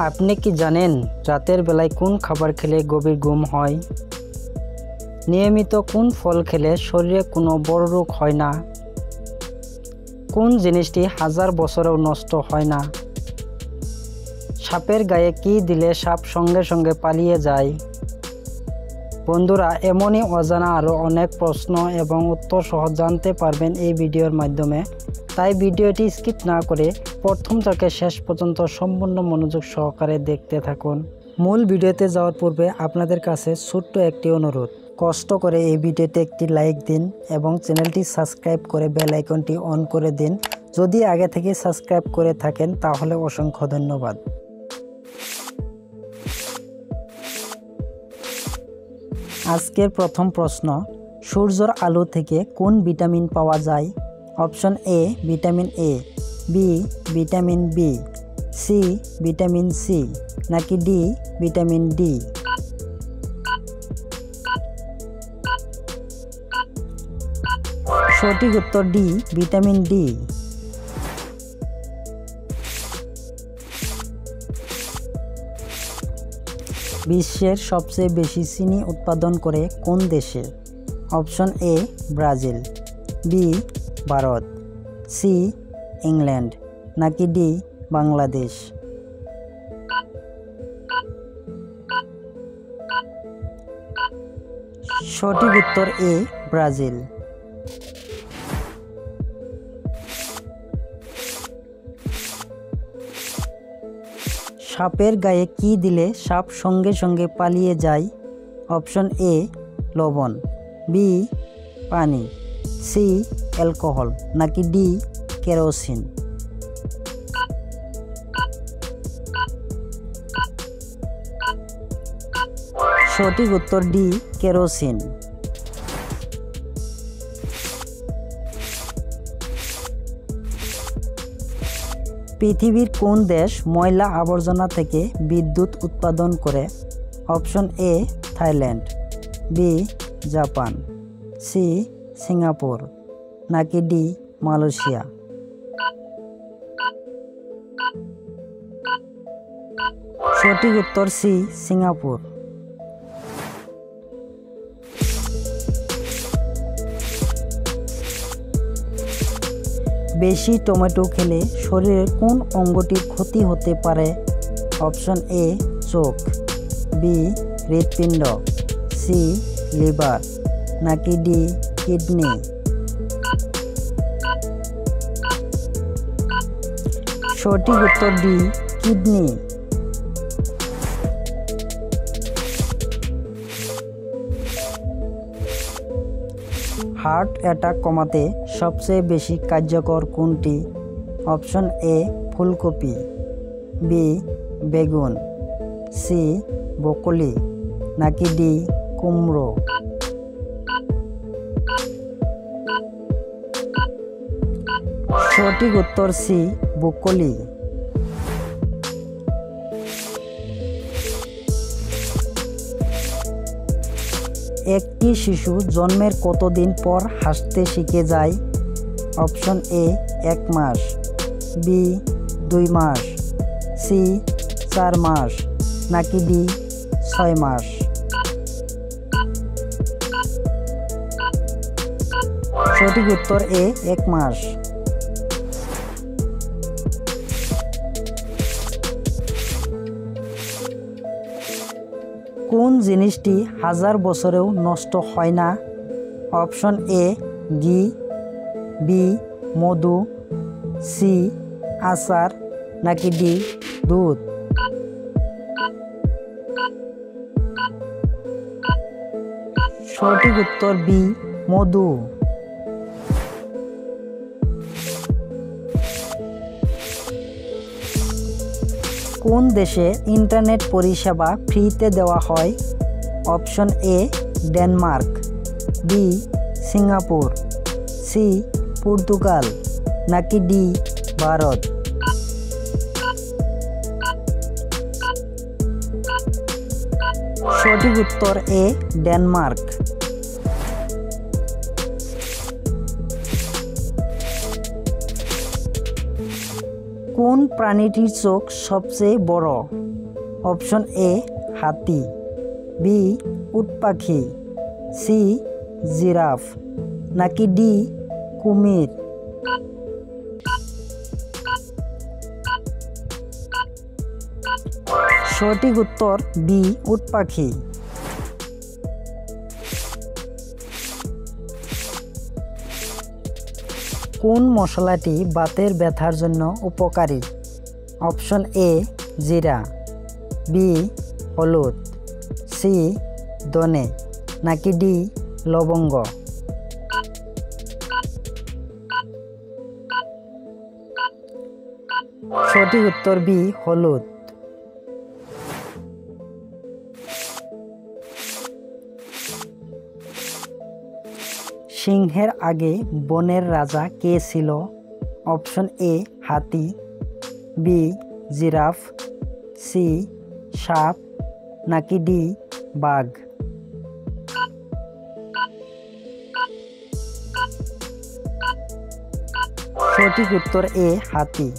আপনি কি জানেন রাতের বেলায় কোন খাবার খেলে গভীর ঘুম হয়? নিয়মিত কোন ফল খেলে শরীরে কোনো বড় রোগ হয় না? কোন জিনিসটি হাজার বছরেও নষ্ট হয় না? সাপের গায়ে কি দিলে সাপ সঙ্গে সঙ্গে পালিয়ে যায়? বন্ধুরা, এমনই অজানা আরও অনেক প্রশ্ন এবং উত্তর সহ জানতে পারবেন এই ভিডিওর মাধ্যমে। তাই ভিডিওটি স্কিপ না করে প্রথম থেকে শেষ পর্যন্ত সম্পূর্ণ মনোযোগ সহকারে দেখতে থাকুন। মূল ভিডিওতে যাওয়ার পূর্বে আপনাদের কাছে ছোট্ট একটি অনুরোধ, কষ্ট করে এই ভিডিওতে একটি লাইক দিন এবং চ্যানেলটি সাবস্ক্রাইব করে বেল আইকনটি অন করে দিন। যদি আগে থেকে সাবস্ক্রাইব করে থাকেন তাহলে অসংখ্য ধন্যবাদ। আজকের প্রথম প্রশ্ন, সূর্যের আলো থেকে কোন ভিটামিন পাওয়া যায়? Option A vitamin A, B vitamin B, C vitamin C, নাকি ডি ভিটামিন ডি? সঠিক উত্তর ডি ভিটামিন ডি। বিশ্বের সবচেয়ে বেশি চিনি উৎপাদন করে কোন দেশে? Option A Brazil, B Bharat, C England, নাকি ডি বাংলাদেশ? সঠিক উত্তর এ ব্রাজিল। সাপের গায়ে কি দিলে সাপ সঙ্গে সঙ্গে পালিয়ে যায়? অপশন এ লবণ, বি পানি, সি অ্যালকোহল, নাকি ডি কেরোসিন? সঠিক উত্তর ডি কেরোসিন। পৃথিবীর কোন দেশ ময়লা আবর্জনা থেকে বিদ্যুৎ উৎপাদন করে? Option A Thailand, B Japan, C Singapore, নাকি ডি মালয়েশিয়া? সঠিক উত্তর সি সিঙ্গাপুর। বেশি টমেটো খেলে শরীরের কোন অঙ্গটির ক্ষতি হতে পারে? অপশন এ চোখ, বি হৃৎপিণ্ড, সি লিভার, নাকি ডি কিডনি? সঠিক উত্তর ডি কিডনি। হার্ট অ্যাটাক কমাতে সবচেয়ে বেশি কার্যকর কোনটি? অপশন এ ফুলকপি, বি বেগুন, সি ব্রোকলি, নাকি ডি কুমড়ো? সঠিক উত্তর সি ব্রোকলি। একটি শিশু জন্মের কতদিন পর হাসতে শিখে যায়? অপশন এ 1 মাস, বি 2 মাস, সি 4 মাস, নাকি ডি 6 মাস? সঠিক উত্তর এ 1 মাস। কোন জিনিসটি হাজার বছরেও নষ্ট হয় না? অপশন এ ঘি, বি মধু, সি আচার, নাকি ডি দুধ? সঠিক উত্তর বি মধু। কোন দেশে ইন্টারনেট পরিষেবা ফ্রিতে দেওয়া হয়? Option A Denmark, B Singapore, C Portugal, নাকি ডি ভারত? সঠিক উত্তর এ ডেনমার্ক। কোন প্রাণীটির চোখ সবচেয়ে বড়? অপশন এ হাতি, বি উট পাখি, সি জিরাফ, নাকি ডি কুমির? সঠিক উত্তর বি উট পাখি। কোন মশলাটি বাতের ব্যথার জন্য উপকারী? অপশন এ জিরা, বি হলুদ, সি ধনে, নাকি ডি লবঙ্গ? সঠিক উত্তর বি হলুদ। সিংহের আগে বনের রাজা কে ছিল? অপশন এ হাতি, বি জিরাফ, সি সাপ, নাকি ডি বাঘ? সঠিক উত্তর এ হাতি।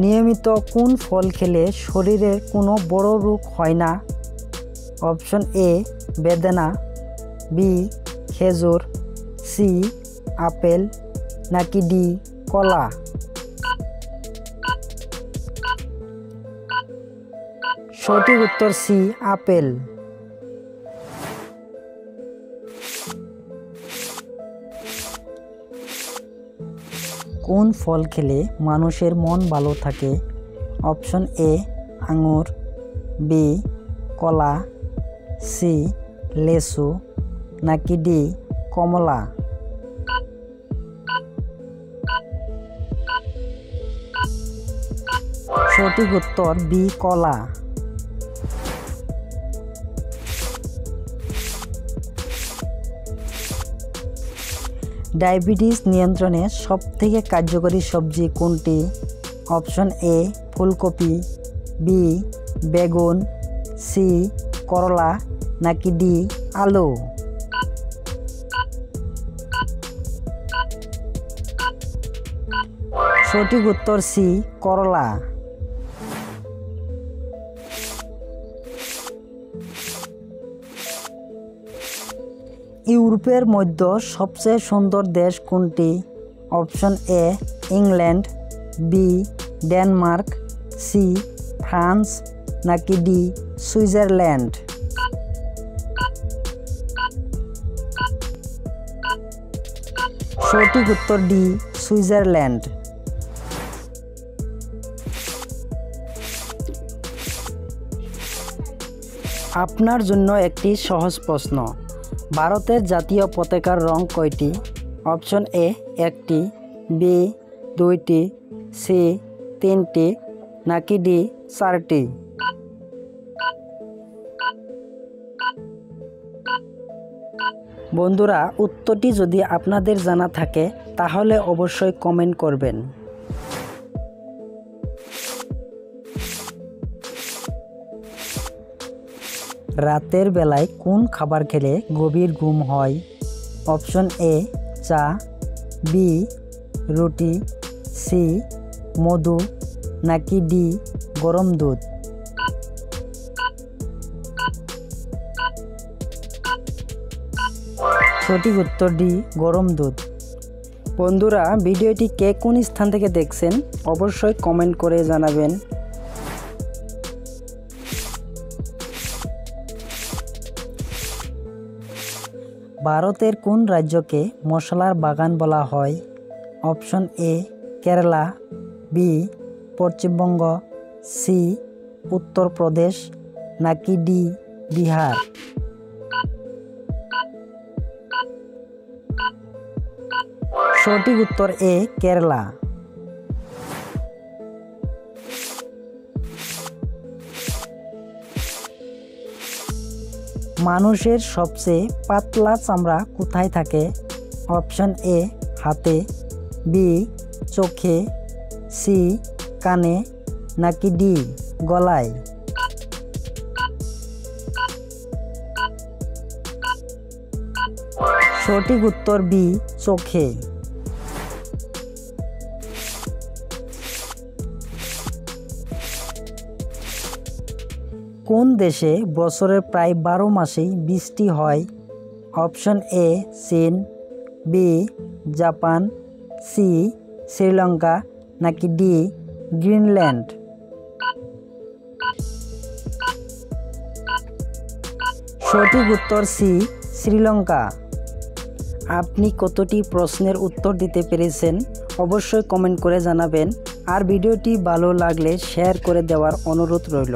নিয়মিত কোন ফল খেলে শরীরের কোনো বড় রোগ হয় না? অপশন এ বেদানা, বি খেজুর, সি আপেল, নাকি ডি কলা? সঠিক উত্তর সি আপেল। কোন ফল খেলে মানুষের মন ভালো থাকে? অপশন এ আঙুর, বি কলা, সি লেসু, নাকি ডি কমলা? সঠিক উত্তর বি কলা। ডায়াবেটিস নিয়ন্ত্রণে সবথেকে কার্যকরী সবজি কোনটি? অপশন এ ফুলকপি, বি বেগুন, সি করলা, নাকি ডি আলু? সঠিক উত্তর সি করলা। ইউরোপের মধ্যে সবচেয়ে সুন্দর দেশ কোনটি? Option A England, B Denmark, C France, নাকি ডি সুইজারল্যান্ড? সঠিক উত্তর ডি সুইজারল্যান্ড। আপনার জন্য একটি সহজ প্রশ্ন। ভারতের জাতীয় পতাকার রং কয়টি? অপশন এ একটি, বি দুইটি, সি তিনটি, নাকি ডি চারটি? বন্ধুরা, উত্তরটি যদি আপনাদের জানা থাকে তাহলে অবশ্যই কমেন্ট করবেন। রাতের বেলায় কোন খাবার খেলে গভীর ঘুম হয়? অপশন এ চা, বি রুটি, সি মধু, নাকি ডি গরম দুধ? সঠিক উত্তর ডি গরম দুধ। বন্ধুরা, ভিডিওটি কে কোন স্থান থেকে দেখছেন অবশ্যই কমেন্ট করে জানাবেন। ভারতের কোন রাজ্যকে মশলার বাগান বলা হয়? Option A Kerala, B Paschimbanga, C Uttar Pradesh, নাকি ডি বিহার? সঠিক উত্তর এ কেরালা। মানুষের সবচেয়ে পাতলা চামড়া কোথায় থাকে? অপশন এ হাতে, বি চোখে, সি কানে, নাকি ডি গলায়? সঠিক উত্তর বি, চোখে। কোন দেশে বছরের প্রায় 12 মাসেই বৃষ্টি হয়? অপশন এ চীন, বি জাপান, সি শ্রীলঙ্কা, নাকি ডি গ্রিনল্যান্ড? সঠিক উত্তর সি, শ্রীলঙ্কা। আপনি কতটি প্রশ্নের উত্তর দিতে পেরেছেন অবশ্যই কমেন্ট করে জানাবেন। আর ভিডিওটি ভালো লাগলে শেয়ার করে দেওয়ার অনুরোধ রইল।